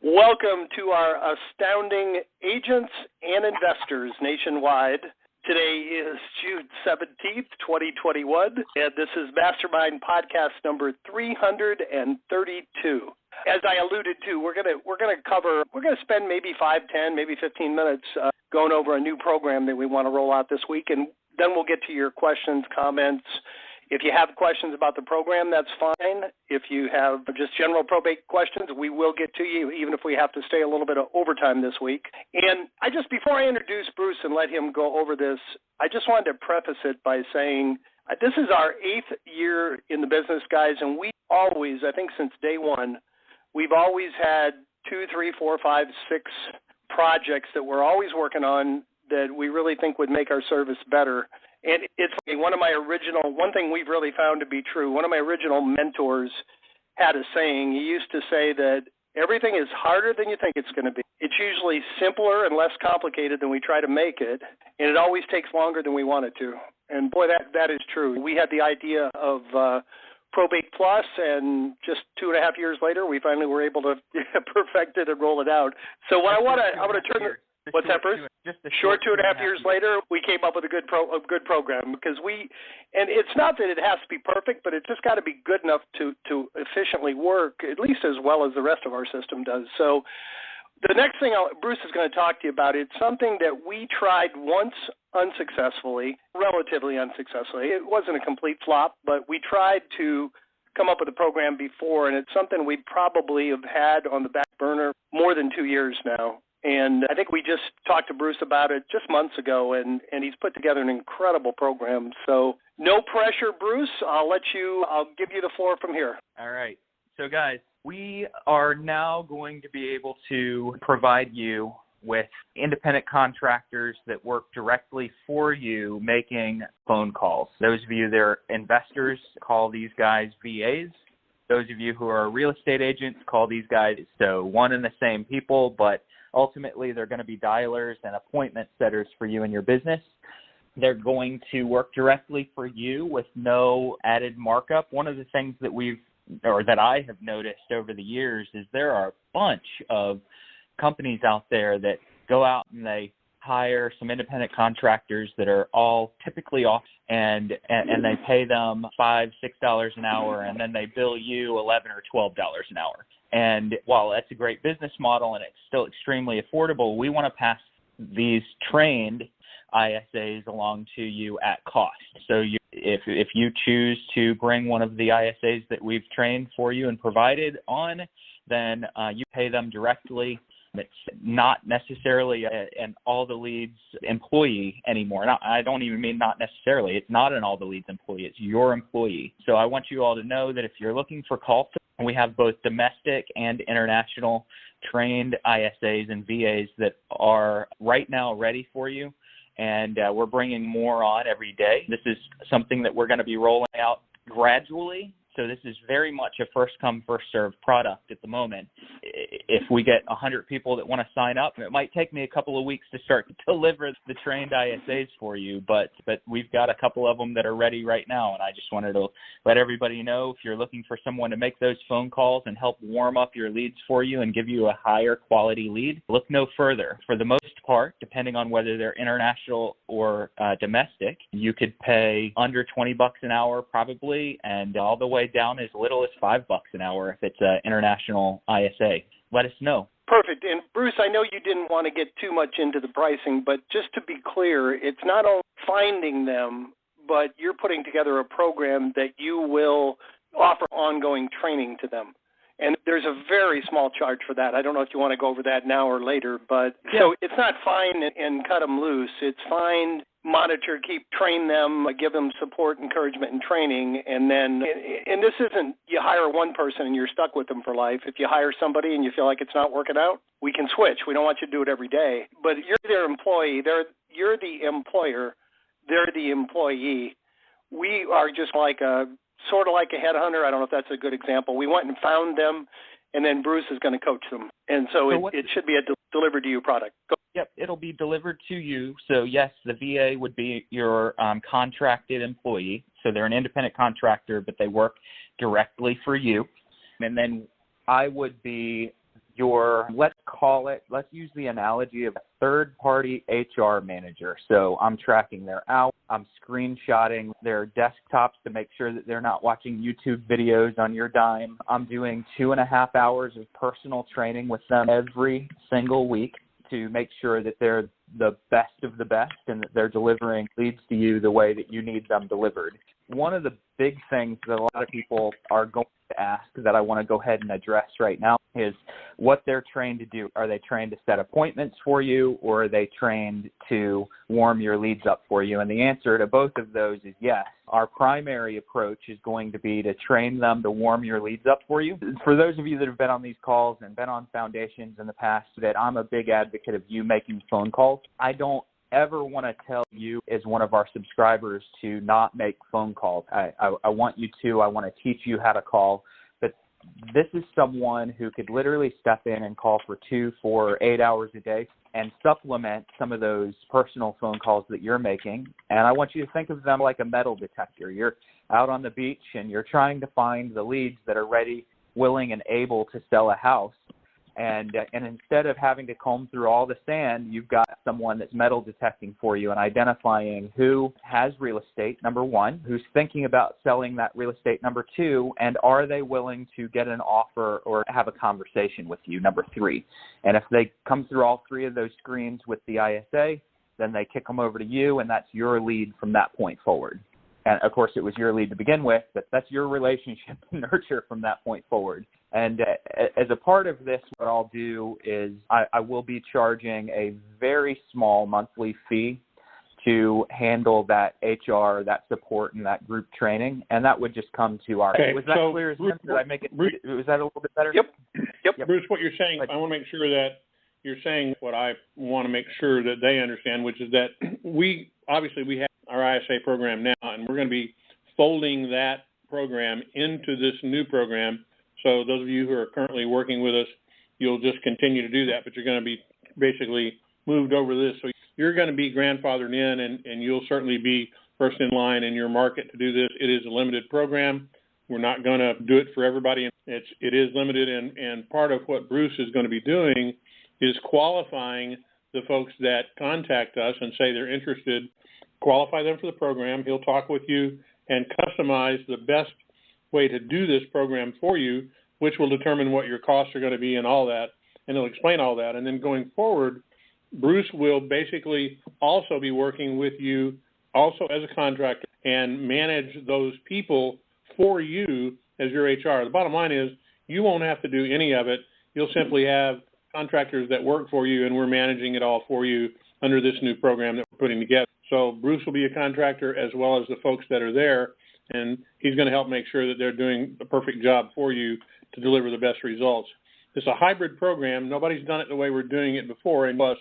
Welcome to our astounding agents and investors nationwide. Today is June 17th, 2021, and this is Mastermind Podcast number 332. As I alluded to, we're going to spend maybe 5, 10, maybe 15 minutes going over a new program that we want to roll out this week, and then we'll get to your questions, comments. If you have questions about the program, that's fine. If you have just general probate questions, we will get to you, even if we have to stay a little bit of overtime this week. And before I introduce Bruce and let him go over this, I just wanted to preface it by saying this is our 8th year in the business, guys, and we always, I think since day one, we've always had 2, 3, 4, 5, 6 projects that we're always working on that we really think would make our service better. And it's one thing we've really found to be true. One of my original mentors had a saying. He used to say that everything is harder than you think it's going to be. It's usually simpler and less complicated than we try to make it, and it always takes longer than we want it to. And boy, that is true. We had the idea of Probate Plus, and just 2.5 years later, we finally were able to perfect it and roll it out. So what I want to turn. What's that, Bruce? Just a short 2.5 years later, we came up with a good program because and it's not that it has to be perfect, but it's just got to be good enough to efficiently work, at least as well as the rest of our system does. So the next thing Bruce is going to talk to you about, it's something that we tried once unsuccessfully, relatively unsuccessfully. It wasn't a complete flop, but we tried to come up with a program before, and it's something we probably have had on the back burner more than 2 years now. And I think we just talked to Bruce about it just months ago, and he's put together an incredible program. So no pressure, Bruce. I'll give you the floor from here. All right. So, guys, we are now going to be able to provide you with independent contractors that work directly for you making phone calls. Those of you that are investors, call these guys VAs. Those of you who are real estate agents, call these guys one and the same people, but ultimately, they're going to be dialers and appointment setters for you and your business. They're going to work directly for you with no added markup. One of the things that I have noticed over the years is there are a bunch of companies out there that go out and they hire some independent contractors that are all typically off and they pay them $5, $6 an hour, and then they bill you $11 or $12 an hour. And while that's a great business model and it's still extremely affordable, we want to pass these trained ISAs along to you at cost. So if you choose to bring one of the ISAs that we've trained for you and provided on, then you pay them directly. It's not necessarily an All the Leads employee anymore. I don't even mean not necessarily. It's not an All the Leads employee. It's your employee. So I want you all to know that if you're looking for call, we have both domestic and international trained ISAs and VAs that are right now ready for you, and we're bringing more on every day. This is something that we're going to be rolling out gradually. So this is very much a first-come, first-served product at the moment. If we get 100 people that want to sign up, it might take me a couple of weeks to start to deliver the trained ISAs for you, but we've got a couple of them that are ready right now, and I just wanted to let everybody know if you're looking for someone to make those phone calls and help warm up your leads for you and give you a higher quality lead, look no further. For the most part, depending on whether they're international or domestic, you could pay under $20 an hour probably, and all the way down as little as $5 an hour if it's an international ISA. Let us know. Perfect. And Bruce, I know you didn't want to get too much into the pricing, but just to be clear, it's not only finding them, but you're putting together a program that you will offer ongoing training to them. And there's a very small charge for that. I don't know if you want to go over that now or later, but yeah. So it's not find and cut them loose. It's find, monitor, train them, give them support, encouragement, and training. And this isn't you hire one person and you're stuck with them for life. If you hire somebody and you feel like it's not working out, we can switch. We don't want you to do it every day. But you're their employee. You're the employer. They're the employee. We are just sort of like a headhunter. I don't know if that's a good example. We went and found them, and then Bruce is going to coach them. And so it should be a delivered to you product. Yep, it'll be delivered to you. So yes, the VA would be your contracted employee. So they're an independent contractor, but they work directly for you. And then I would be let's use the analogy of a third-party HR manager. So I'm tracking their hours, I'm screenshotting their desktops to make sure that they're not watching YouTube videos on your dime. I'm doing 2.5 hours of personal training with them every single week to make sure that they're the best of the best and that they're delivering leads to you the way that you need them delivered. One of the big things that a lot of people are going to ask that I want to go ahead and address right now is what they're trained to do. Are they trained to set appointments for you, or are they trained to warm your leads up for you? And the answer to both of those is yes. Our primary approach is going to be to train them to warm your leads up for you. For those of you that have been on these calls and been on foundations in the past, that I'm a big advocate of you making phone calls. I don't ever want to tell you as one of our subscribers to not make phone calls. I want you to. I want to teach you how to call. But this is someone who could literally step in and call for 2, 4, 8 hours a day and supplement some of those personal phone calls that you're making. And I want you to think of them like a metal detector. You're out on the beach and you're trying to find the leads that are ready, willing, and able to sell a house. And instead of having to comb through all the sand, you've got someone that's metal detecting for you and identifying who has real estate, number one, who's thinking about selling that real estate, number two, and are they willing to get an offer or have a conversation with you, number three. And if they come through all three of those screens with the ISA, then they kick them over to you, and that's your lead from that point forward. And, of course, it was your lead to begin with, but that's your relationship to nurture from that point forward. And as a part of this, what I'll do is I will be charging a very small monthly fee to handle that HR, that support, and that group training. And that would just come to our... Okay, was that so clear as Bruce, did I make it? Bruce, was that a little bit better? Yep. Bruce, what you're saying, I want to make sure that you're saying what I want to make sure that they understand, which is that we have our ISA program now, and we're going to be folding that program into this new program. So those of you who are currently working with us, you'll just continue to do that, but you're going to be basically moved over to this. So you're going to be grandfathered in, and you'll certainly be first in line in your market to do this. It is a limited program. We're not going to do it for everybody. It is limited, and part of what Bruce is going to be doing is qualifying the folks that contact us and say they're interested, qualify them for the program. He'll talk with you and customize the best way to do this program for you, which will determine what your costs are going to be and all that, and he'll explain all that. And then going forward, Bruce will basically also be working with you also as a contractor and manage those people for you as your HR. The bottom line is you won't have to do any of it. You'll simply have contractors that work for you, and we're managing it all for you under this new program that we're putting together. So Bruce will be a contractor as well as the folks that are there, and he's going to help make sure that they're doing a perfect job for you to deliver the best results. It's a hybrid program. Nobody's done it the way we're doing it before, and plus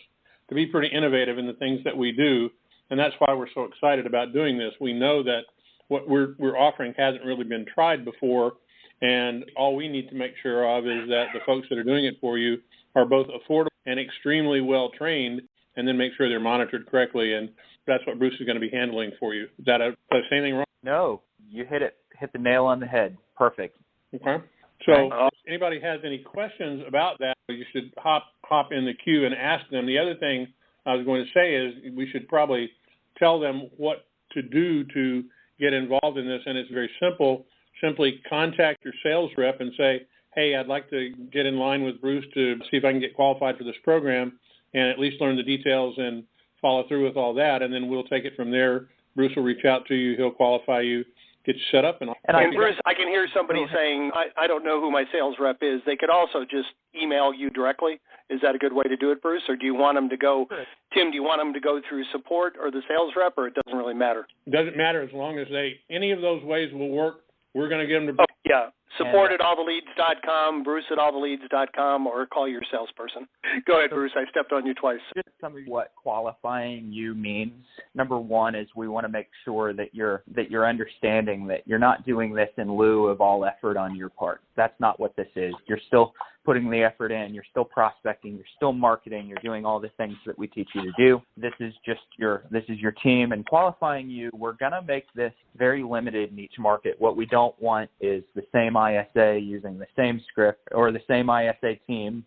to be pretty innovative in the things that we do, and that's why we're so excited about doing this. We know that what we're offering hasn't really been tried before, and all we need to make sure of is that the folks that are doing it for you are both affordable and extremely well trained, and then make sure they're monitored correctly, and that's what Bruce is going to be handling for you. Did I say anything wrong? No, you hit the nail on the head. Perfect. Okay. So if anybody has any questions about that, you should hop in the queue and ask them. The other thing I was going to say is we should probably tell them what to do to get involved in this, and it's very simple. Simply contact your sales rep and say, hey, I'd like to get in line with Bruce to see if I can get qualified for this program and at least learn the details and follow through with all that, and then we'll take it from there. Bruce will reach out to you. He'll qualify you, get you set up. And Bruce, I can hear somebody saying, I don't know who my sales rep is. They could also just email you directly. Is that a good way to do it, Bruce? Or do you want them to go, Tim, do you want them to go through support or the sales rep, or it doesn't really matter? It doesn't matter as long as any of those ways will work. We're going to get them to... Support at alltheleads.com, Bruce at alltheleads.com, or call your salesperson. Go ahead, Bruce. I stepped on you twice. Just some of what qualifying you means. Number one is we want to make sure that you're understanding that you're not doing this in lieu of all effort on your part. That's not what this is. You're still putting the effort in. You're still prospecting. You're still marketing. You're doing all the things that we teach you to do. This is your team. And qualifying you, we're going to make this very limited in each market. What we don't want is the same ISA using the same script or the same ISA team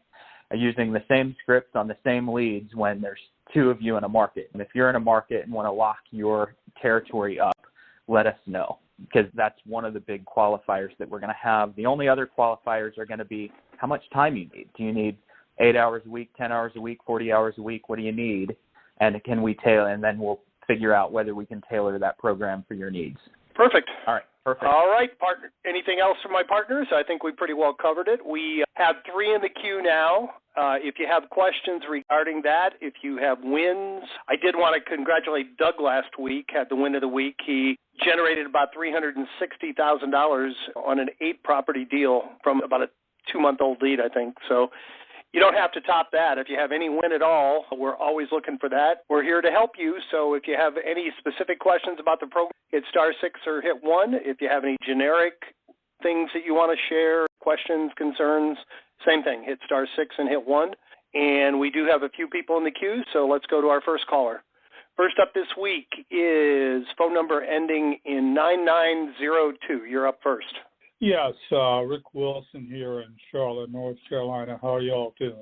using the same scripts on the same leads when there's two of you in a market. And if you're in a market and want to lock your territory up, let us know, because that's one of the big qualifiers that we're going to have. The only other qualifiers are going to be how much time you need. Do you need 8 hours a week, 10 hours a week, 40 hours a week? What do you need? And can we tailor, and then we'll figure out whether we can tailor that program for your needs. Perfect. All right. Perfect. All right, partner. Anything else from my partners? I think we pretty well covered it. We have 3 in the queue now. If you have questions regarding that, if you have wins, I did want to congratulate Doug last week, had the win of the week. He generated about $360,000 on an 8-property deal from about a 2-month-old lead, I think. So you don't have to top that. If you have any win at all, we're always looking for that. We're here to help you. So if you have any specific questions about the program, hit *6 or hit 1. If you have any generic things that you want to share, questions, concerns, same thing. Hit *6 and hit 1. And we do have a few people in the queue, so let's go to our first caller. First up this week is phone number ending in 9902. You're up first. Yes, Rick Wilson here in Charlotte, North Carolina. How are you all doing?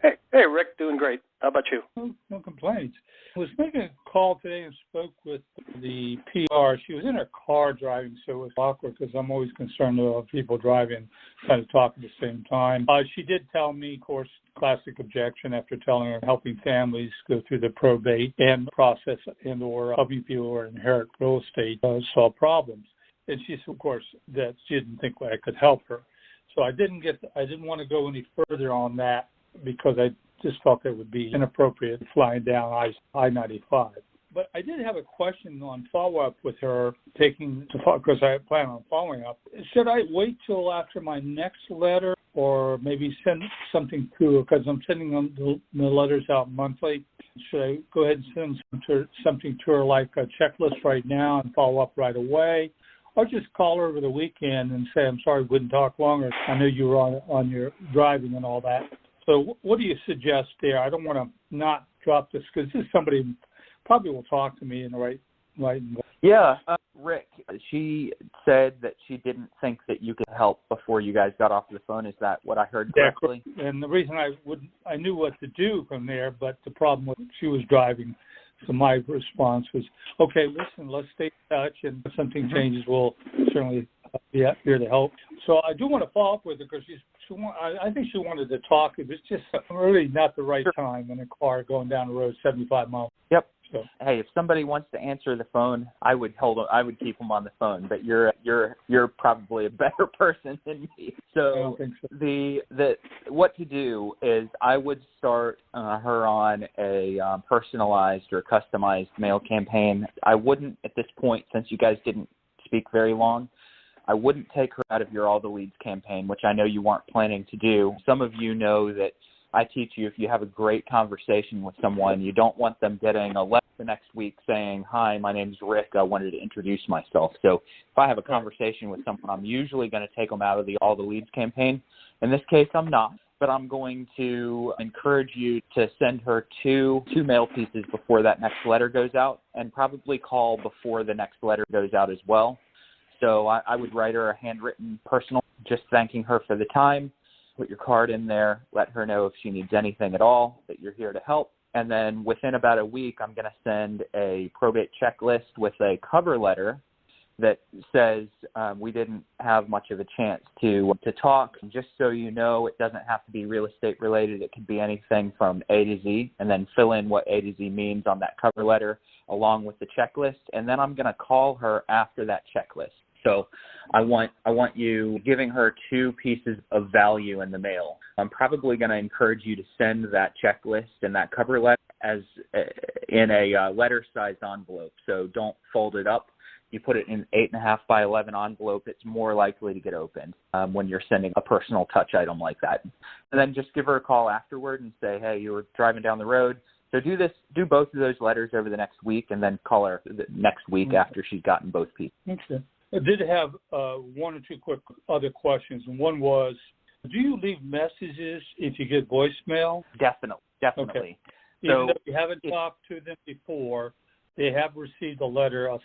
Hey, Rick, doing great. How about you? No complaints. I was making a call today and spoke with the PR. She was in her car driving, so it was awkward because I'm always concerned about people driving, kind of talking at the same time. She did tell me, of course, classic objection after telling her helping families go through the probate and process and or helping people who inherit real estate solve problems. And she said, of course, that she didn't think I could help her. So I didn't want to go any further on that because I just felt it would be inappropriate flying down I-95. But I did have a question on follow-up with her, because I plan on following up. Should I wait till after my next letter or maybe send something to her, because I'm sending them the letters out monthly? Should I go ahead and send something to her like a checklist right now and follow up right away? Or just call her over the weekend and say, I'm sorry we wouldn't talk longer. I know you were on your driving and all that. So what do you suggest there? I don't want to not drop this because this is somebody who probably will talk to me in the right way. Yeah, Rick, she said that she didn't think that you could help before you guys got off the phone. Is that what I heard correctly? Yeah, and the reason I knew what to do from there, but the problem was she was driving. So my response was, okay, listen, let's stay in touch, and if something changes, we'll certainly be here to help. So I do want to follow up with her because I think she wanted to talk. It was just really not the right time in a car going down the road 75 miles. Yep. So. Hey, if somebody wants to answer the phone, I would keep them on the phone. But you're probably a better person than me. So I don't think so. the what to do is I would start her on a personalized or customized mail campaign. I wouldn't at this point, since you guys didn't speak very long, I wouldn't take her out of your All the Leads campaign, which I know you weren't planning to do. Some of you know that I teach you, if you have a great conversation with someone, you don't want them getting a letter the next week saying, hi, my name's Rick, I wanted to introduce myself. So if I have a conversation with someone, I'm usually going to take them out of the All the Leads campaign. In this case, I'm not, but I'm going to encourage you to send her two mail pieces before that next letter goes out, and probably call before the next letter goes out as well. So I would write her a handwritten personal, just thanking her for the time. Put your card in there, let her know if she needs anything at all, that you're here to help. And then within about a week, I'm going to send a probate checklist with a cover letter that says we didn't have much of a chance to talk. Just so you know, it doesn't have to be real estate related. It could be anything from A to Z, and then fill in what A to Z means on that cover letter along with the checklist. And then I'm going to call her after that checklist. So I want you giving her 2 pieces of value in the mail. I'm probably going to encourage you to send that checklist and that cover letter as in a letter-sized envelope. So don't fold it up. You put it in 8.5 by 11 envelope. It's more likely to get opened when you're sending a personal touch item like that. And then just give her a call afterward and say, hey, you were driving down the road. So do both of those letters over the next week, and then call her the next week after she's gotten both pieces. Okay. I did have 1 or 2 quick other questions. And one was, do you leave messages if you get voicemail? Definitely. Okay. Even though you haven't talked to them before, they have received a letter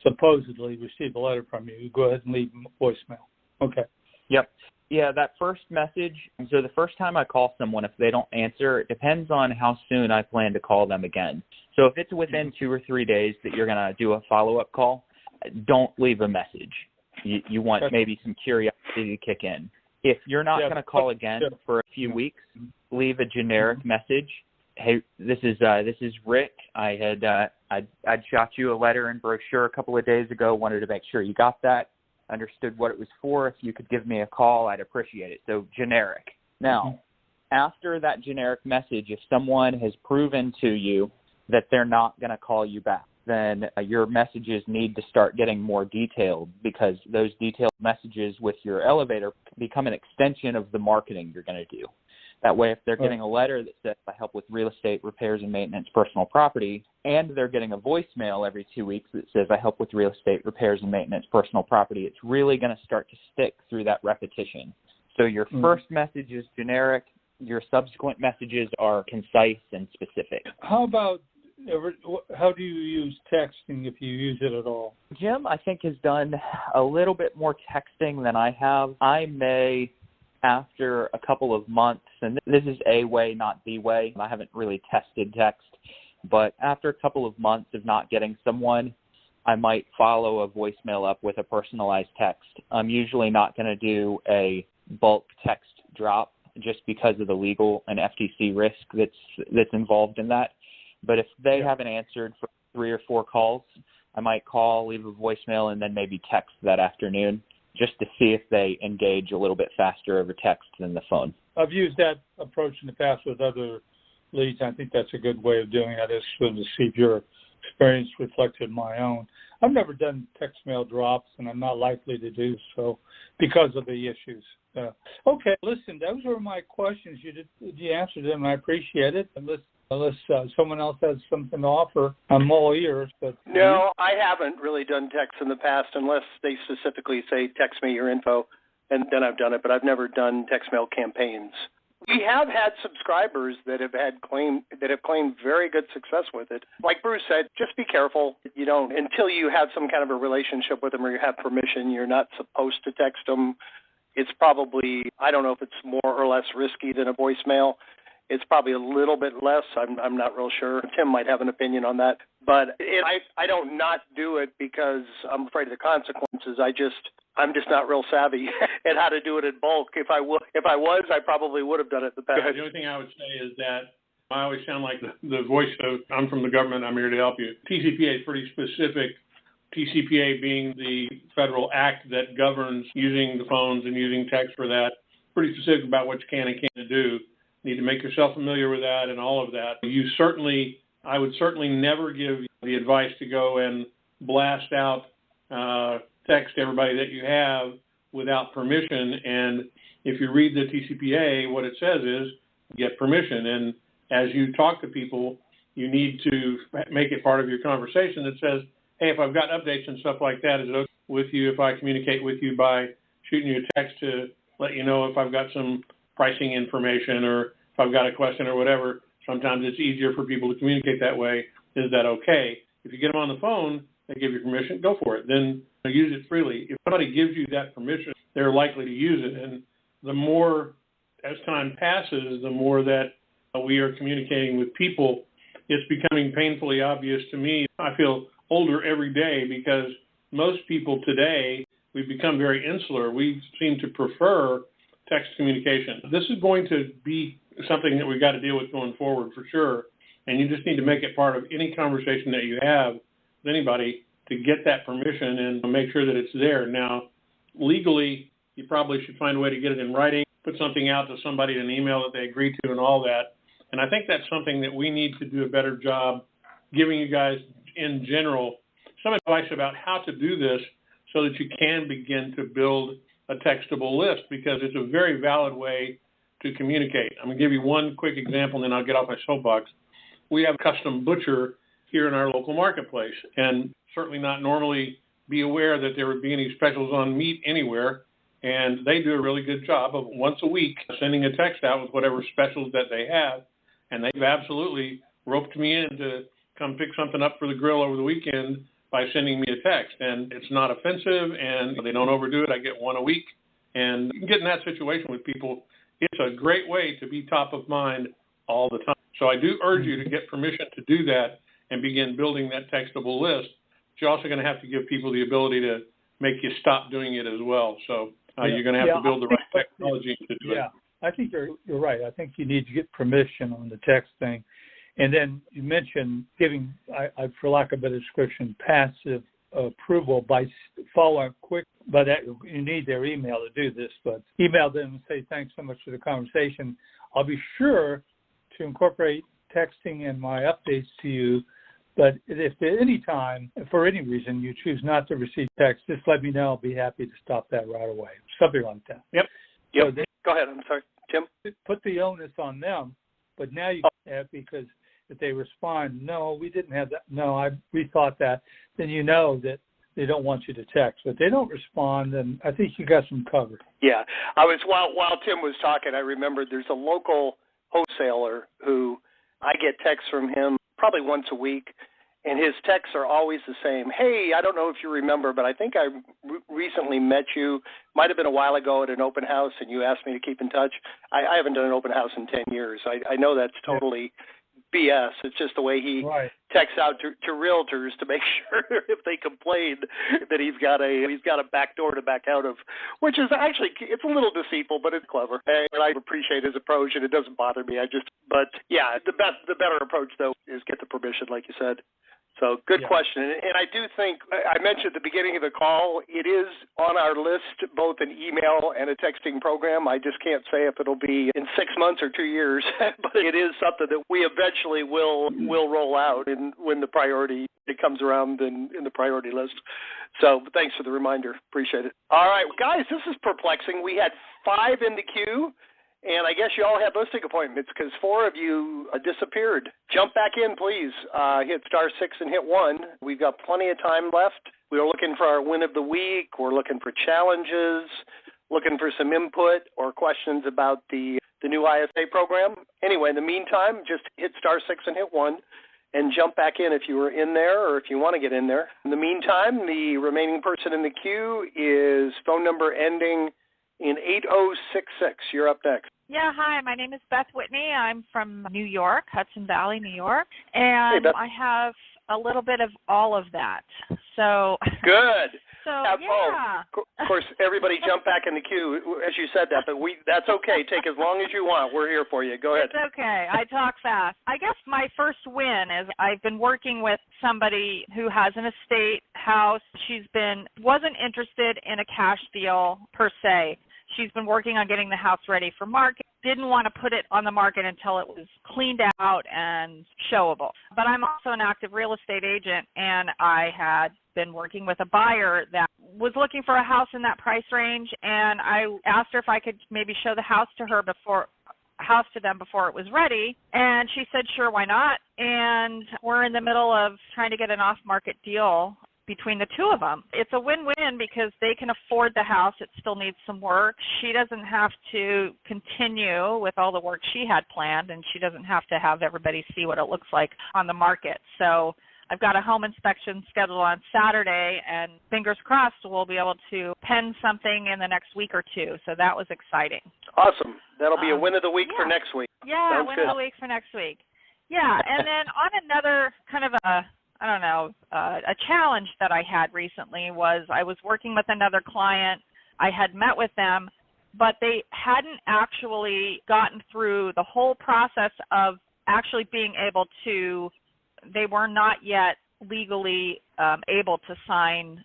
supposedly received a letter from you. You go ahead and leave voicemail. Okay. Yep. Yeah, that first message, so the first time I call someone, if they don't answer, it depends on how soon I plan to call them again. So if it's within 2 or 3 days that you're going to do a follow-up call, don't leave a message. You want maybe some curiosity to kick in. If you're not going to call again for a few weeks, leave a generic message. Hey, this is Rick. I'd shot you a letter and brochure a couple of days ago. Wanted to make sure you got that. Understood what it was for. If you could give me a call, I'd appreciate it. So generic. Now, after that generic message, if someone has proven to you that they're not going to call you back, then your messages need to start getting more detailed, because those detailed messages with your elevator become an extension of the marketing you're going to do. That way, if they're getting a letter that says, I help with real estate, repairs and maintenance, personal property, and they're getting a voicemail every 2 weeks that says, I help with real estate, repairs and maintenance, personal property, it's really going to start to stick through that repetition. So your first message is generic. Your subsequent messages are concise and specific. How do you use texting, if you use it at all? Jim, I think, has done a little bit more texting than I have. I may, after a couple of months, and this is a way, not the way. I haven't really tested text, but after a couple of months of not getting someone, I might follow a voicemail up with a personalized text. I'm usually not going to do a bulk text drop just because of the legal and FTC risk that's involved in that. But if they haven't answered for 3 or 4 calls, I might call, leave a voicemail, and then maybe text that afternoon, just to see if they engage a little bit faster over text than the phone. I've used that approach in the past with other leads. I think that's a good way of doing it, is to see if your experience reflected my own. I've never done text mail drops, and I'm not likely to do so because of the issues. Okay, listen, those were my questions. You answered them, and I appreciate it. Unless someone else has something to offer, I'm all ears. But no, I haven't really done text in the past, unless they specifically say text me your info, and then I've done it. But I've never done text mail campaigns. We have had subscribers that have claimed very good success with it. Like Bruce said, just be careful. You don't, until you have some kind of a relationship with them or you have permission, you're not supposed to text them. It's probably, I don't know if it's more or less risky than a voicemail. It's probably a little bit less. I'm not real sure. Tim might have an opinion on that. But I don't not do it because I'm afraid of the consequences. I'm just not real savvy at how to do it in bulk. If I was, I probably would have done it in the past. The only thing I would say is that I always sound like the voice of, I'm from the government, I'm here to help you. TCPA is pretty specific. TCPA being the federal act that governs using the phones and using text for that. Pretty specific about what you can and can't do. You need to make yourself familiar with that and all of that. I would certainly never give the advice to go and blast out text to everybody that you have without permission. And if you read the TCPA, what it says is get permission. And as you talk to people, you need to make it part of your conversation that says, hey, if I've got updates and stuff like that, is it okay with you if I communicate with you by shooting you a text to let you know if I've got some pricing information or if I've got a question or whatever? Sometimes it's easier for people to communicate that way. Is that okay? If you get them on the phone, they give you permission, go for it. Then use it freely. If somebody gives you that permission, they're likely to use it. And the more, as time passes, the more that we are communicating with people, it's becoming painfully obvious to me. I feel older every day because most people today, we've become very insular. We seem to prefer text communication. This is going to be something that we've got to deal with going forward for sure. And you just need to make it part of any conversation that you have with anybody to get that permission and make sure that it's there. Now, legally, you probably should find a way to get it in writing, put something out to somebody in an email that they agree to and all that. And I think that's something that we need to do a better job giving you guys in general some advice about how to do this so that you can begin to build a textable list, because it's a very valid way to communicate. I'm going to give you one quick example, and then I'll get off my soapbox. We have a custom butcher here in our local marketplace, and certainly not normally be aware that there would be any specials on meat anywhere. And they do a really good job of once a week sending a text out with whatever specials that they have. And they've absolutely roped me in to come pick something up for the grill over the weekend by sending me a text. And it's not offensive, and they don't overdo it. I get one a week, And you can get in that situation with people. It's a great way to be top of mind all the time. So I do urge you to get permission to do that and begin building that textable list. But you're also going to have to give people the ability to make you stop doing it as well. So you're going to have to build the right technology to do it. Yeah, I think you're right. I think you need to get permission on the text thing. And then you mentioned giving, for lack of a better description, passive approval by following quick. But that, you need their email to do this. But email them and say, thanks so much for the conversation. I'll be sure to incorporate texting in my updates to you. But if at any time, for any reason, you choose not to receive text, just let me know. I'll be happy to stop that right away. Something like that. Yep. So Go ahead. I'm sorry, Tim. Put the onus on them. But now you have, because if they respond, no, we didn't have that. No, we thought that. Then you know that they don't want you to text. But if they don't respond, then I think you got some covered. Yeah. While Tim was talking, I remembered there's a local wholesaler who I get texts from him probably once a week, and his texts are always the same. Hey, I don't know if you remember, but I think I recently met you. Might have been a while ago at an open house, and you asked me to keep in touch. I haven't done an open house in 10 years. I know that's totally BS. It's just the way he texts out to realtors to make sure if they complain that he's got a back door to back out of, which is actually, it's a little deceitful, but it's clever. And I appreciate his approach, and it doesn't bother me. But yeah, the better approach though is get the permission, like you said. So good question. And I do think, I mentioned at the beginning of the call, it is on our list, both an email and a texting program. I just can't say if it'll be in 6 months or 2 years, but it is something that we eventually will roll out when the priority, it comes around in the priority list. So thanks for the reminder. Appreciate it. All right, guys, this is perplexing. We had 5 in the queue. And I guess you all had listing appointments because 4 of you disappeared. Jump back in, please. Hit *6 and hit 1. We've got plenty of time left. We're looking for our win of the week. We're looking for challenges, looking for some input or questions about the new ISA program. Anyway, in the meantime, just hit *6 and hit 1 and jump back in if you were in there or if you want to get in there. In the meantime, the remaining person in the queue is phone number ending in 8066. You're up next. Yeah, hi, my name is Beth Whitney. I'm from New York, Hudson Valley, New York, and I have a little bit of all of that. So good. So yeah. Of course, everybody jump back in the queue as you said that, but that's okay. Take as long as you want. We're here for you. Go ahead. It's okay. I talk fast. I guess my first win is I've been working with somebody who has an estate house. Wasn't interested in a cash deal per se. She's been working on getting the house ready for market. Didn't want to put it on the market until it was cleaned out and showable. But I'm also an active real estate agent, and I had been working with a buyer that was looking for a house in that price range, and I asked her if I could maybe show the house to them before it was ready, and she said, sure, why not? And we're in the middle of trying to get an off-market deal between the two of them. It's a win-win because they can afford the house. It still needs some work. She doesn't have to continue with all the work she had planned, and she doesn't have to have everybody see what it looks like on the market. So I've got a home inspection scheduled on Saturday, and fingers crossed we'll be able to pen something in the next week or two. So that was exciting. Awesome. That'll be a win of the week for next week. Yeah, Sounds win good. of the week for next week. Yeah, and then on another kind of a challenge that I had recently was I was working with another client. I had met with them, but they hadn't actually gotten through the whole process of actually being able to, they were not yet legally able to sign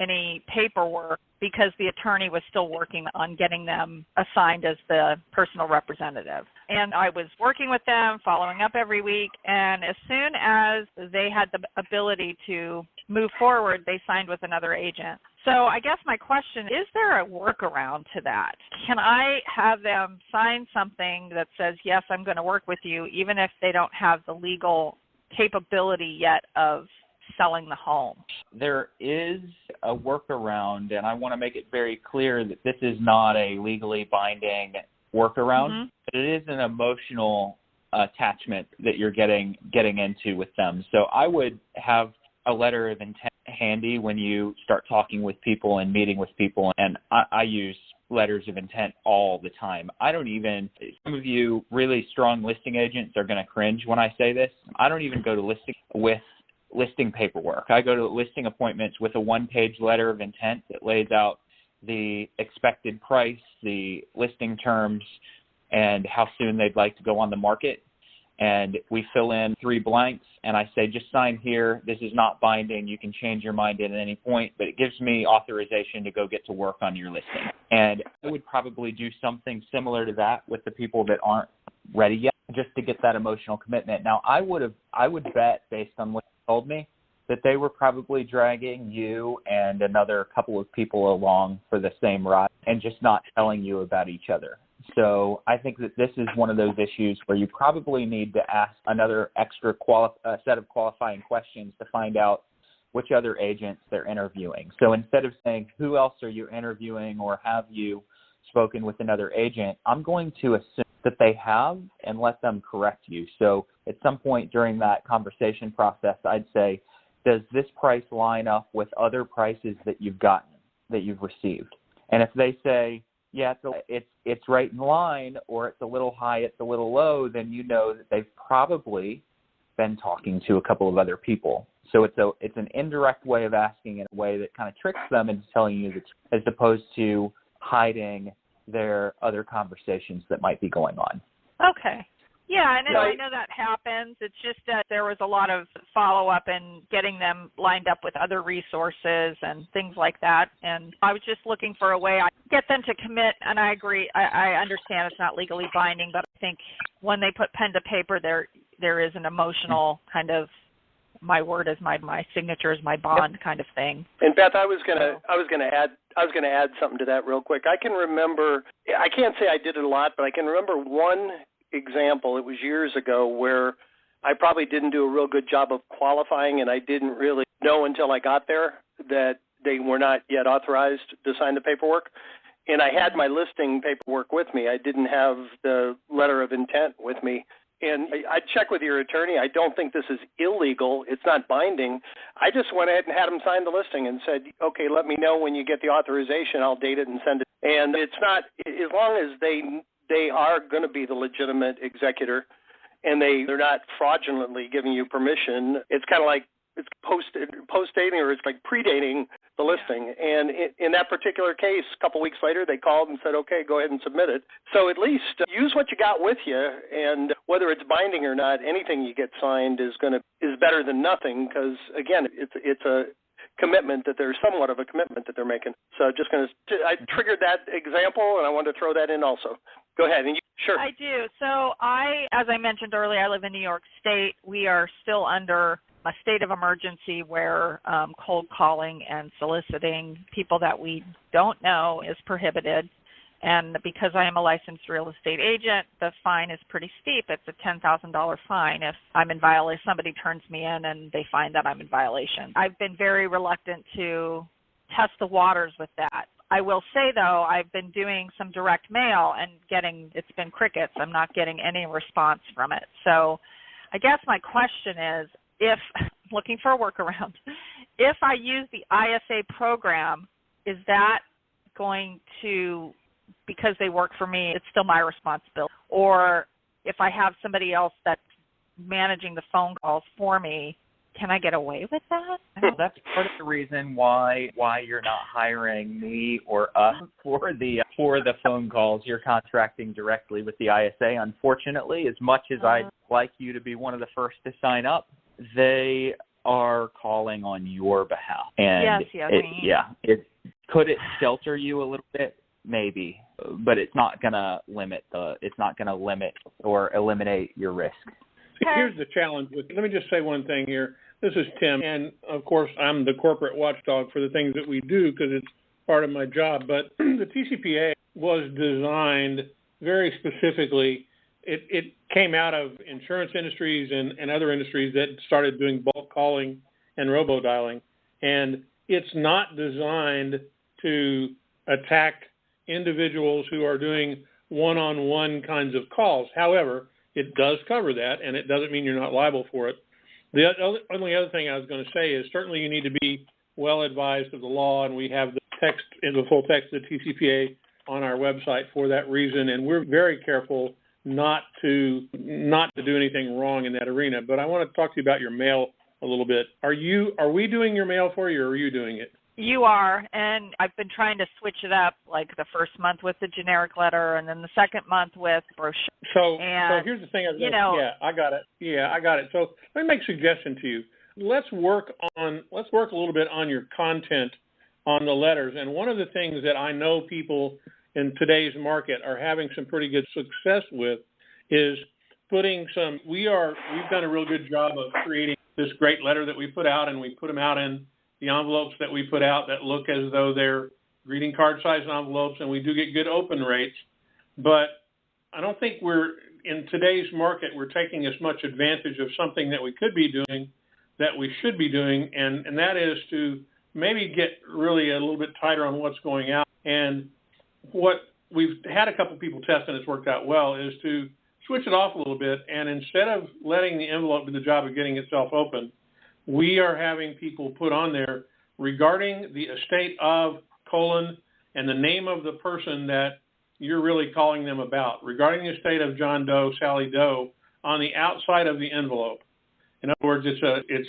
any paperwork because the attorney was still working on getting them assigned as the personal representative. And I was working with them, following up every week, and as soon as they had the ability to move forward, they signed with another agent. So I guess my question, is there a workaround to that? Can I have them sign something that says, yes, I'm going to work with you, even if they don't have the legal capability yet of selling the home? There is a workaround, and I want to make it very clear that this is not a legally binding workaround, but it is an emotional attachment that you're getting into with them. So I would have a letter of intent handy when you start talking with people and meeting with people, and I use letters of intent all the time. Some of you really strong listing agents are going to cringe when I say this. I don't even go to listing with listing paperwork. I go to listing appointments with a one-page letter of intent that lays out the expected price, the listing terms, and how soon they'd like to go on the market. And we fill in 3 blanks, and I say, just sign here. This is not binding. You can change your mind at any point, but it gives me authorization to go get to work on your listing. And I would probably do something similar to that with the people that aren't ready yet, just to get that emotional commitment. Now, I would bet, based on what you told me, that they were probably dragging you and another couple of people along for the same ride and just not telling you about each other. So I think that this is one of those issues where you probably need to ask another extra set of qualifying questions to find out which other agents they're interviewing. So instead of saying, who else are you interviewing or have you spoken with another agent, I'm going to assume that they have and let them correct you. So at some point during that conversation process, I'd say, does this price line up with other prices that you've gotten, that you've received? And if they say, yeah, it's right in line, or it's a little high, it's a little low, then you know that they've probably been talking to a couple of other people. So it's an indirect way of asking in a way that kind of tricks them into telling you the truth, as opposed to hiding their other conversations that might be going on. Okay. Yeah, I know that happens. It's just that there was a lot of follow-up and getting them lined up with other resources and things like that. And I was just looking for a way I get them to commit, and I agree. I understand it's not legally binding, but I think when they put pen to paper, there is an emotional kind of, my word is my signature is my bond kind of thing. And Beth, I was gonna add something to that real quick. I can remember, I can't say I did it a lot, but I can remember one example. It was years ago where I probably didn't do a real good job of qualifying, and I didn't really know until I got there that they were not yet authorized to sign the paperwork. And I had my listing paperwork with me. I didn't have the letter of intent with me. And I'd check with your attorney. I don't think this is illegal. It's not binding. I just went ahead and had them sign the listing and said, okay, let me know when you get the authorization. I'll date it and send it. And it's not, as long as they are going to be the legitimate executor and they're not fraudulently giving you permission, it's kind of like it's post-dating, or it's like predating the listing. And in that particular case, a couple weeks later, they called and said, okay, go ahead and submit it. So at least use what you got with you, and whether it's binding or not, anything you get signed is better than nothing, because, again, it's a commitment that there's somewhat of a commitment that they're making. So I triggered that example, and I wanted to throw that in also. Go ahead. And sure. I do. So as I mentioned earlier, I live in New York State. We are still under a state of emergency where cold calling and soliciting people that we don't know is prohibited. And because I am a licensed real estate agent, the fine is pretty steep. It's a $10,000 fine if I'm in violation. Somebody turns me in and they find that I'm in violation. I've been very reluctant to test the waters with that. I will say, though, I've been doing some direct mail and it's been crickets. I'm not getting any response from it. So I guess my question is, if looking for a workaround, if I use the ISA program, is that going to, because they work for me, it's still my responsibility? Or if I have somebody else that's managing the phone calls for me, can I get away with that? Well, that's part of the reason why you're not hiring me or us for the phone calls. You're contracting directly with the ISA. Unfortunately, as much as I'd like you to be one of the first to sign up, they are calling on your behalf. And could it shelter you a little bit? Maybe, but it's not going to limit or eliminate your risk. Here's the challenge. Let me just say one thing here. This is Tim, and of course I'm the corporate watchdog for the things that we do because it's part of my job. But the TCPA was designed very specifically. It came out of insurance industries and other industries that started doing bulk calling and robo-dialing. And it's not designed to attack individuals who are doing one-on-one kinds of calls. However, it does cover that, and it doesn't mean you're not liable for it. The only other thing I was going to say is certainly you need to be well advised of the law, and we have the full text of the TCPA on our website for that reason, and we're very careful not to do anything wrong in that arena. But I want to talk to you about your mail a little bit. Are we doing your mail for you, or are you doing it? You are, and I've been trying to switch it up, like the first month with the generic letter, and then the second month with brochure. So here's the thing. I got it. So let me make a suggestion to you. Let's work a little bit on your content on the letters. And one of the things that I know people in today's market are having some pretty good success with is putting some. We've done a real good job of creating this great letter that we put out, and we put them out in the envelopes that we put out that look as though they're greeting card size envelopes, and we do get good open rates. But I don't think in today's market, we're taking as much advantage of something that we could be doing that we should be doing, and that is to maybe get really a little bit tighter on what's going out. And what we've had a couple people test, and it's worked out well, is to switch it off a little bit, and instead of letting the envelope do the job of getting itself open, we are having people put on there regarding the estate of and the name of the person that you're really calling them about, regarding the estate of John Doe, Sally Doe, on the outside of the envelope. In other words, it's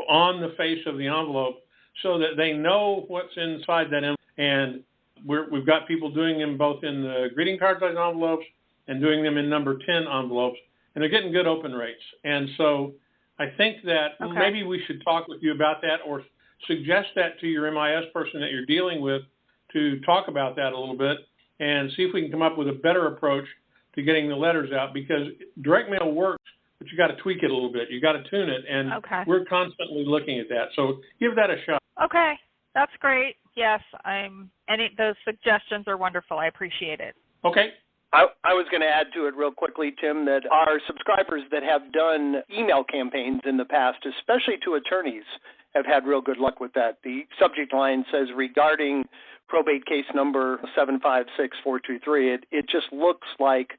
on the face of the envelope so that they know what's inside that envelope. And we've got people doing them both in the greeting card size envelopes and doing them in number 10 envelopes, and they're getting good open rates. And so I think that maybe we should talk with you about that, or suggest that to your MIS person that you're dealing with to talk about that a little bit and see if we can come up with a better approach to getting the letters out, because direct mail works, but you got to tweak it a little bit. You got to tune it, and we're constantly looking at that. So give that a shot. Okay, that's great. Yes, those suggestions are wonderful. I appreciate it. Okay. I was going to add to it real quickly, Tim, that our subscribers that have done email campaigns in the past, especially to attorneys, have had real good luck with that. The subject line says, regarding probate case number 756423, it just looks like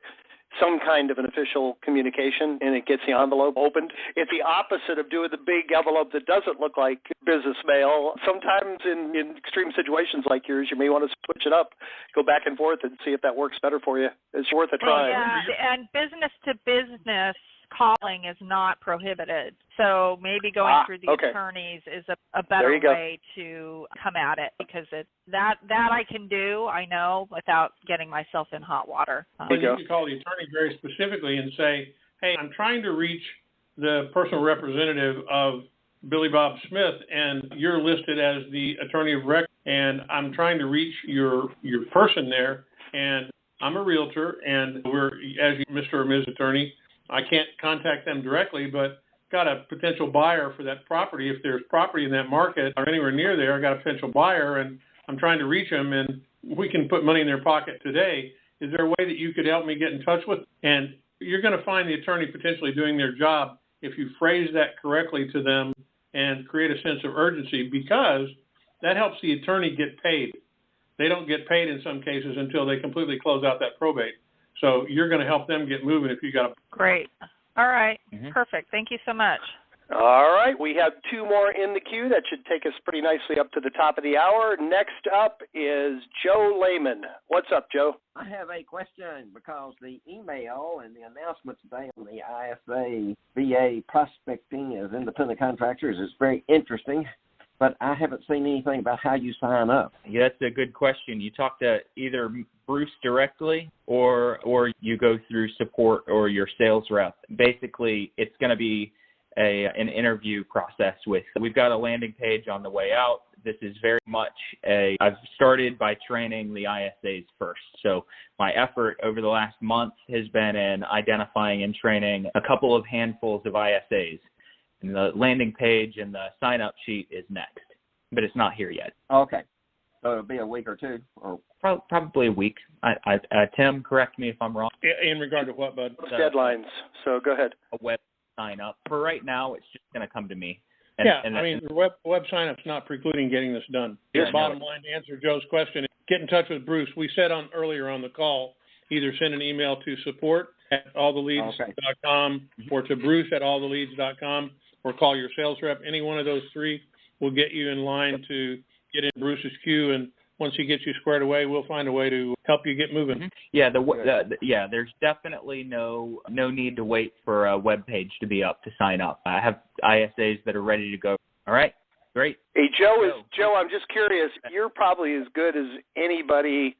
some kind of an official communication, and it gets the envelope opened. It's the opposite of doing the big envelope that doesn't look like business mail. Sometimes in extreme situations like yours, you may want to switch it up, go back and forth, and see if that works better for you. It's worth a try. Yeah, and business-to-business calling is not prohibited. So maybe going through the attorneys is a better way to come at it, because that I can do, I know, without getting myself in hot water. You can call the attorney very specifically and say, hey, I'm trying to reach the personal representative of Billy Bob Smith, and you're listed as the attorney of record, and I'm trying to reach your person there, and I'm a realtor, and we're, as Mr. or Ms. Attorney, I can't contact them directly, but got a potential buyer for that property. If there's property in that market or anywhere near there, I got a potential buyer, and I'm trying to reach them, and we can put money in their pocket today. Is there a way that you could help me get in touch with them? And you're going to find the attorney potentially doing their job if you phrase that correctly to them and create a sense of urgency, because that helps the attorney get paid. They don't get paid in some cases until they completely close out that probate. So you're going to help them get moving if you got a... Great. All right. Perfect. Thank you so much. All right. We have two more in the queue. That should take us pretty nicely up to the top of the hour. Next up is Joe Lehman. What's up, Joe? I have a question, because the email and the announcement today on the ISA VA prospecting as independent contractors is very interesting, but I haven't seen anything about how you sign up. Yeah, that's a good question. You talk to either Bruce directly or you go through support or your sales rep. Basically, it's going to be an interview process we've got a landing page on the way out. This is very much I've started by training the ISAs first. So my effort over the last month has been in identifying and training a couple of handfuls of ISAs. And the landing page and the sign-up sheet is next, but it's not here yet. Okay. So it'll be a week or two? Or probably a week. Tim, correct me if I'm wrong. In regard to what, bud? Deadlines. So go ahead. A web sign-up. For right now, it's just going to come to me. The web sign-up's not precluding getting this done. Yes, bottom line, to answer Joe's question, get in touch with Bruce. We said earlier on the call, either send an email to support@alltheleads.com or to bruce@alltheleads.com, or call your sales rep. Any one of those three will get you in line to get in Bruce's queue, and once he gets you squared away, we'll find a way to help you get moving. Mm-hmm. Yeah, there's definitely no need to wait for a web page to be up to sign up. I have ISAs that are ready to go. All right, great. Hey, Joe, I'm just curious. You're probably as good as anybody.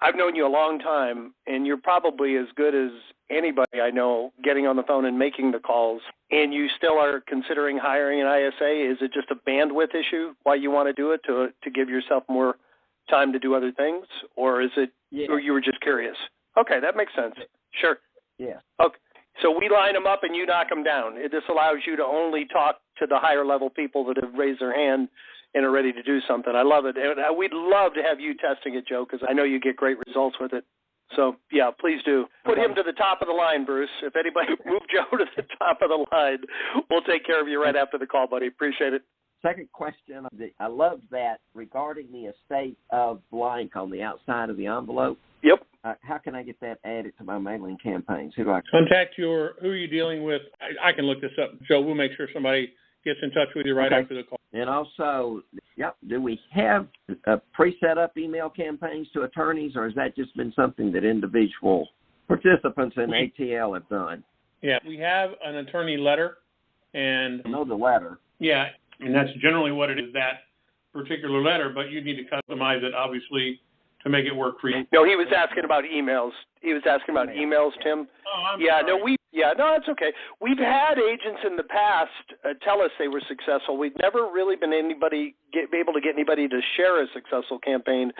I've known you a long time, and you're probably as good as anybody I know getting on the phone and making the calls, and you still are considering hiring an ISA. Is it just a bandwidth issue why you want to do it, to give yourself more time to do other things, or is it, or you were just curious? Okay, that makes sense. Sure. Yeah. Okay. So we line them up and you knock them down. This allows you to only talk to the higher level people that have raised their hand and are ready to do something. I love it. And we'd love to have you testing it, Joe, because I know you get great results with it. So, yeah, please do. Put him to the top of the line, Bruce. If anybody move Joe to the top of the line, we'll take care of you right after the call, buddy. Appreciate it. Second question, I love that regarding the estate of blank on the outside of the envelope. Yep. How can I get that added to my mailing campaigns? Who do I contact? Who are you dealing with? I can look this up, Joe. We'll make sure somebody gets in touch with you right after the call. And also, do we have pre-set up email campaigns to attorneys, or has that just been something that individual participants in ATL have done? Yeah, we have an attorney letter, and I know the letter. Yeah, and that's generally what it is, that particular letter, but you need to customize it, obviously, to make it work for you. No, he was asking about emails. He was asking about emails, Tim. Oh, I'm sorry. No, that's okay. We've had agents in the past tell us they were successful. We've never really been able to get anybody to share a successful campaign.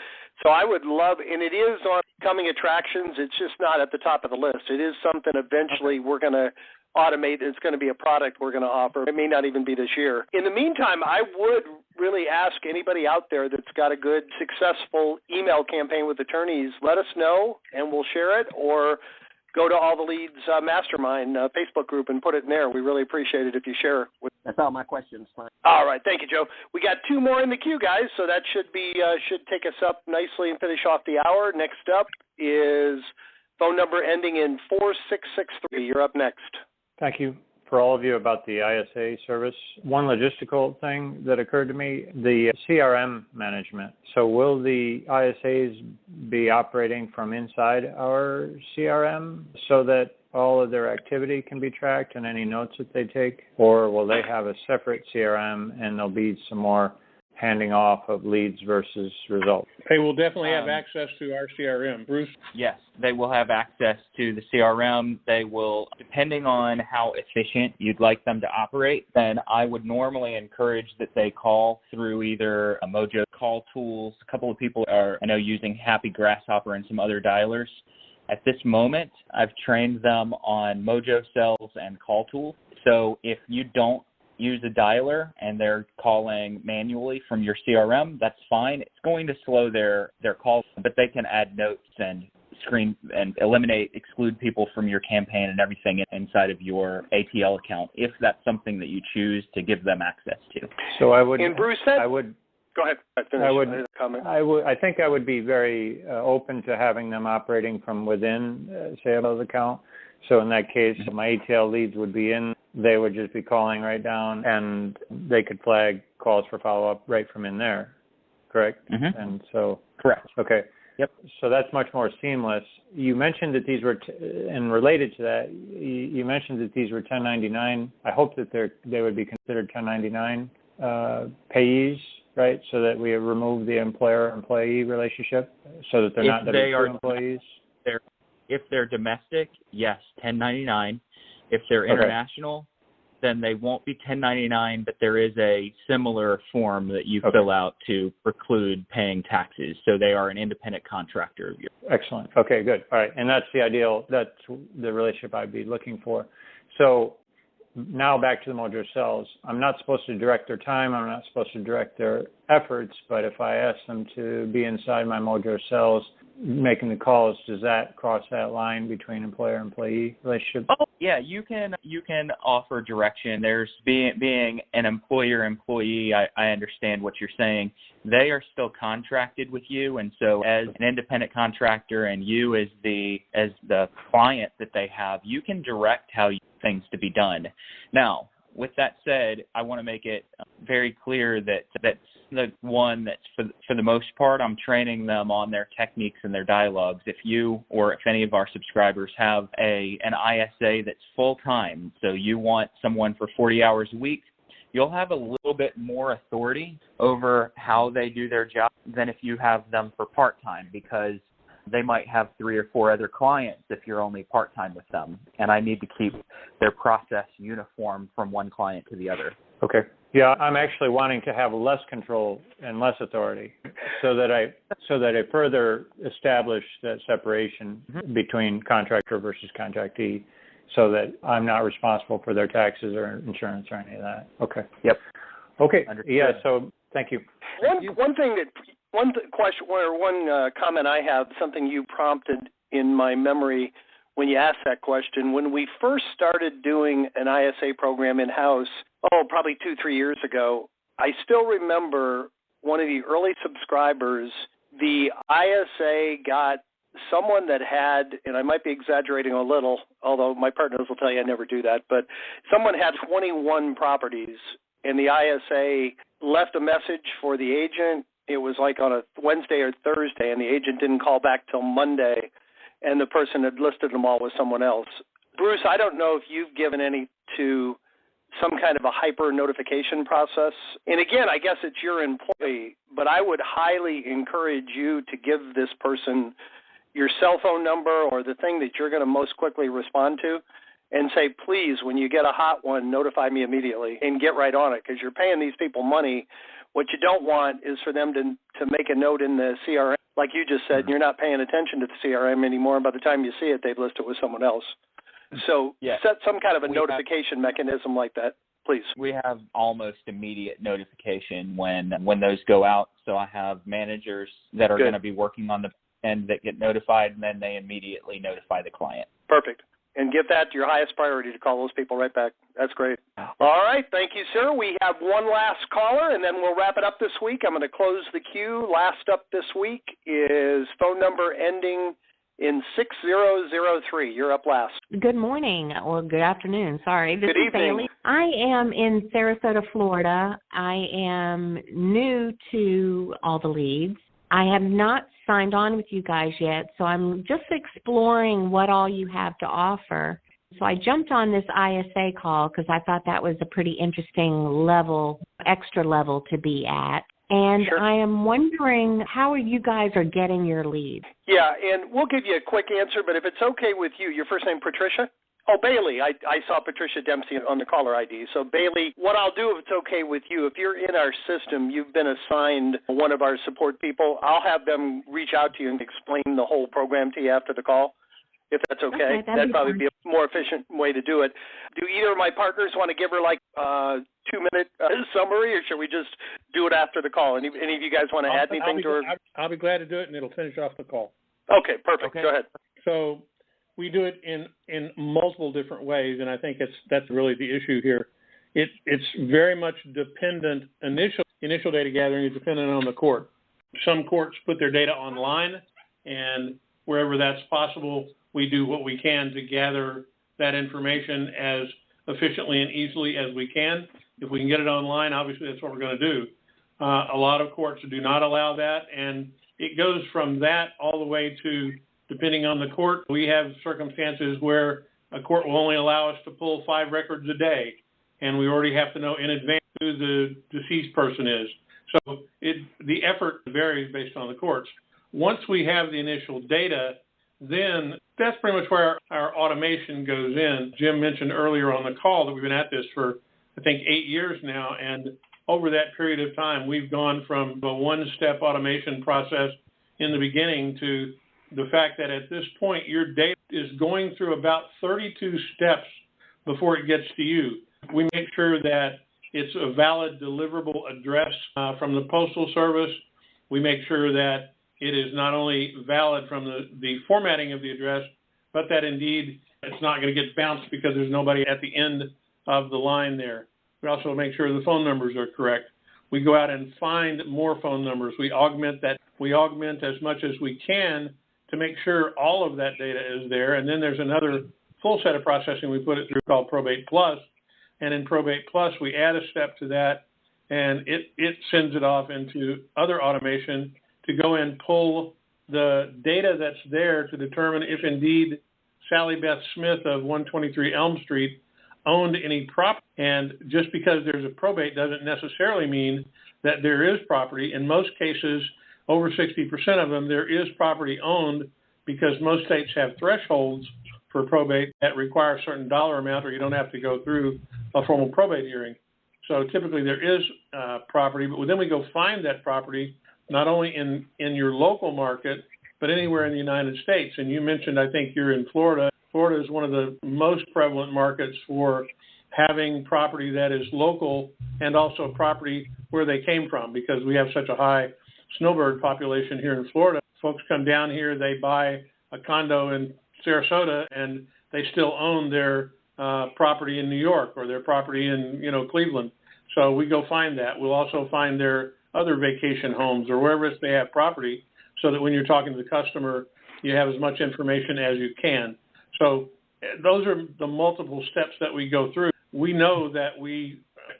So I would love, and it is on coming attractions. It's just not at the top of the list. It is something eventually we're going to automate. It's going to be a product we're going to offer. It may not even be this year. In the meantime, I would really ask anybody out there that's got a good, successful email campaign with attorneys, let us know and we'll share it, or go to All the Leads Mastermind Facebook group and put it in there. We really appreciate it if you share. That's all my questions. Fine. All right. Thank you, Joe. We got 2 more in the queue, guys, so that should take us up nicely and finish off the hour. Next up is phone number ending in 4663. You're up next. Thank you for all of you about the ISA service. One logistical thing that occurred to me, the CRM management. So will the ISAs be operating from inside our CRM so that all of their activity can be tracked and any notes that they take? Or will they have a separate CRM and there'll be some more handing off of leads versus results? They will definitely have access to our CRM. Bruce? Yes, they will have access to the CRM. They will, depending on how efficient you'd like them to operate, then I would normally encourage that they call through either a Mojo call tools. A couple of people are, I know, using Happy Grasshopper and some other dialers. At this moment, I've trained them on Mojo Cells and Call Tool. So if you don't use a dialer and they're calling manually from your CRM, that's fine. It's going to slow their calls, but they can add notes and screen and exclude people from your campaign and everything inside of your ATL account if that's something that you choose to give them access to. So I would. And Bruce said, go ahead. I think I would be very open to having them operating from within, say, another account. So in that case, my ATL leads would be in. They would just be calling right down, and they could flag calls for follow-up right from in there, correct? Mm-hmm. And so, correct. Okay. Yep. So that's much more seamless. You mentioned that these were, and related to that, you mentioned that these were 1099. I hope that they would be considered 1099 payees, right? So that we remove the employer-employee relationship, so that they're not W-2 employees. If they're domestic, yes, 1099. If they're international, then they won't be 1099, but there is a similar form that you fill out to preclude paying taxes. So they are an independent contractor of yours. Excellent. Okay, good. All right. And that's the ideal, that's the relationship I'd be looking for. So now back to the Mojo Cells. I'm not supposed to direct their time. I'm not supposed to direct their efforts, but if I ask them to be inside my Mojo Cells, making the calls, does that cross that line between employer-employee relationship? Oh, yeah, you can offer direction. There's being an employer-employee, I understand what you're saying. They are still contracted with you, and so as an independent contractor and you as the client that they have, you can direct how things to be done. Now, with that said, I want to make it very clear that that's the one that's for the most part, I'm training them on their techniques and their dialogues. If you or if any of our subscribers have an ISA that's full-time, so you want someone for 40 hours a week, you'll have a little bit more authority over how they do their job than if you have them for part-time, because they might have 3 or 4 other clients if you're only part-time with them. And I need to keep their process uniform from one client to the other. Okay. Yeah, I'm actually wanting to have less control and less authority so that I further establish that separation between contractor versus contractee, so that I'm not responsible for their taxes or insurance or any of that. Okay. Yep. Okay. Understood. Yeah, so thank you. One question or one comment I have, something you prompted in my memory when you asked that question. When we first started doing an ISA program in-house, probably 2-3 years ago, I still remember one of the early subscribers, the ISA got someone that had, and I might be exaggerating a little, although my partners will tell you I never do that, but someone had 21 properties, and the ISA left a message for the agent. It was like on a Wednesday or Thursday, and the agent didn't call back till Monday, and the person had listed them all with someone else. Bruce, I don't know if you've given any to some kind of a hyper notification process. And again, I guess it's your employee, but I would highly encourage you to give this person your cell phone number or the thing that you're going to most quickly respond to, and say, please, when you get a hot one, notify me immediately and get right on it, because you're paying these people money. What you don't want is for them to make a note in the CRM, like you just said, you're not paying attention to the CRM anymore, and by the time you see it, they've listed it with someone else. So set some kind of a notification mechanism like that, please. We have almost immediate notification when those go out. So I have managers that are going to be working on the end that get notified, and then they immediately notify the client. Perfect. And give that your highest priority to call those people right back. That's great. All right. Thank you, sir. We have one last caller, and then we'll wrap it up this week. I'm going to close the queue. Last up this week is phone number ending in 6003. You're up last. Good morning, or good afternoon. Sorry. This good is evening. Bailey. I am in Sarasota, Florida. I am new to all the leads. I have not signed on with you guys yet, so I'm just exploring what all you have to offer. So I jumped on this ISA call because I thought that was a pretty interesting extra level to be at. And sure. I am wondering how you guys are getting your leads. Yeah, and we'll give you a quick answer, but if it's okay with you, your first name Patricia? Oh, Bailey. I saw Patricia Dempsey on the caller ID. So, Bailey, what I'll do, if it's okay with you, if you're in our system, you've been assigned one of our support people, I'll have them reach out to you and explain the whole program to you after the call, if that's okay. That'd probably be a more efficient way to do it. Do either of my partners want to give her like a 2-minute summary, or should we just do it after the call? Any of you guys want to add anything to her? I'll be glad to do it, and it'll finish off the call. Okay, perfect. Okay. Go ahead. So we do it in multiple different ways, and I think that's really the issue here. It's very much dependent. Initial data gathering is dependent on the court. Some courts put their data online, and wherever that's possible, we do what we can to gather that information as efficiently and easily as we can. If we can get it online, obviously that's what we're going to do. A lot of courts do not allow that, and it goes from that all the way to, depending on the court, we have circumstances where a court will only allow us to pull 5 records a day, and we already have to know in advance who the deceased person is. So the effort varies based on the courts. Once we have the initial data, then that's pretty much where our automation goes in. Jim mentioned earlier on the call that we've been at this for, I think, 8 years now, and over that period of time, we've gone from a one-step automation process in the beginning to the fact that at this point, your data is going through about 32 steps before it gets to you. We make sure that it's a valid deliverable address from the Postal Service. We make sure that it is not only valid from the formatting of the address, but that indeed it's not going to get bounced because there's nobody at the end of the line there. We also make sure the phone numbers are correct. We go out and find more phone numbers. We augment as much as we can to make sure all of that data is there. And then there's another full set of processing we put it through called Probate Plus And in Probate Plus, we add a step to that, and it sends it off into other automation to go and pull the data that's there to determine if indeed Sally Beth Smith of 123 Elm Street owned any property. And just because there's a probate doesn't necessarily mean that there is property. In most cases, over 60% of them, there is property owned, because most states have thresholds for probate that require a certain dollar amount, or you don't have to go through a formal probate hearing. So typically there is property, but then we go find that property not only in your local market, but anywhere in the United States. And you mentioned, I think you're in Florida. Florida is one of the most prevalent markets for having property that is local and also property where they came from, because we have such a high snowbird population here in Florida. Folks come down here, they buy a condo in Sarasota, and they still own their property in New York, or their property in, Cleveland. So we go find that. We'll also find their other vacation homes or wherever they have property, so that when you're talking to the customer, you have as much information as you can. So those are the multiple steps that we go through. We know that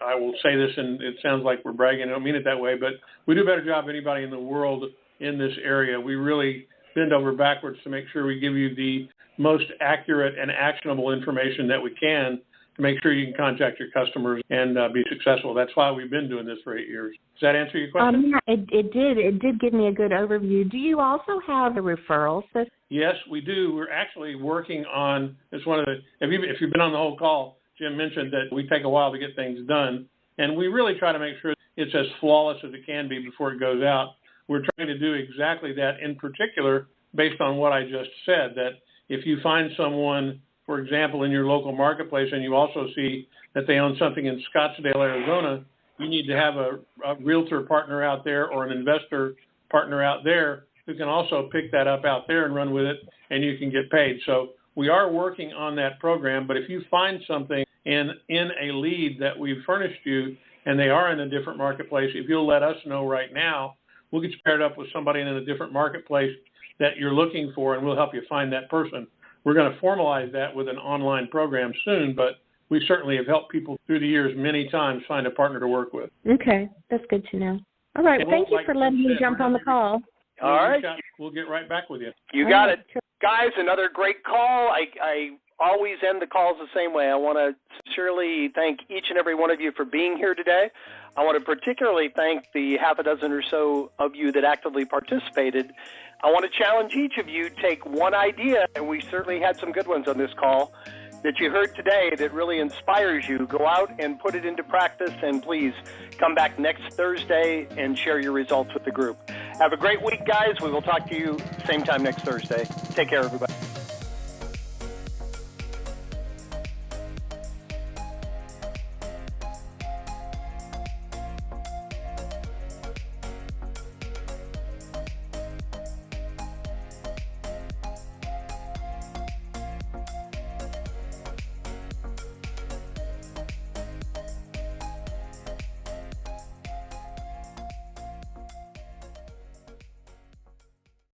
I will say this, and it sounds like we're bragging, I don't mean it that way, but we do a better job than anybody in the world in this area. We really bend over backwards to make sure we give you the most accurate and actionable information that we can to make sure you can contact your customers and be successful. That's why we've been doing this for 8 years. Does that answer your question? Yeah, it did. It did give me a good overview. Do you also have a referral system? Yes, we do. We're actually working on, it's one of the, if you've been on the whole call, Jim mentioned that we take a while to get things done, and we really try to make sure it's as flawless as it can be before it goes out. We're trying to do exactly that, in particular, based on what I just said, that if you find someone, for example, in your local marketplace, and you also see that they own something in Scottsdale, Arizona, you need to have a realtor partner out there or an investor partner out there who can also pick that up out there and run with it, and you can get paid. So we are working on that program, but if you find something in a lead that we've furnished you and they are in a different marketplace, if you'll let us know right now, we'll get you paired up with somebody in a different marketplace that you're looking for, and we'll help you find that person. We're going to formalize that with an online program soon, but we certainly have helped people through the years many times find a partner to work with. Okay, that's good to know. All right, well, thank you for letting me jump on the call. All right. We'll get right back with you. You got it. Guys, another great call. I always end the calls the same way. I want to sincerely thank each and every one of you for being here today. I want to particularly thank the half a dozen or so of you that actively participated. I want to challenge each of you, take one idea, and we certainly had some good ones on this call, that you heard today that really inspires you. Go out and put it into practice, and please come back next Thursday and share your results with the group. Have a great week, guys. We will talk to you same time next Thursday. Take care, everybody.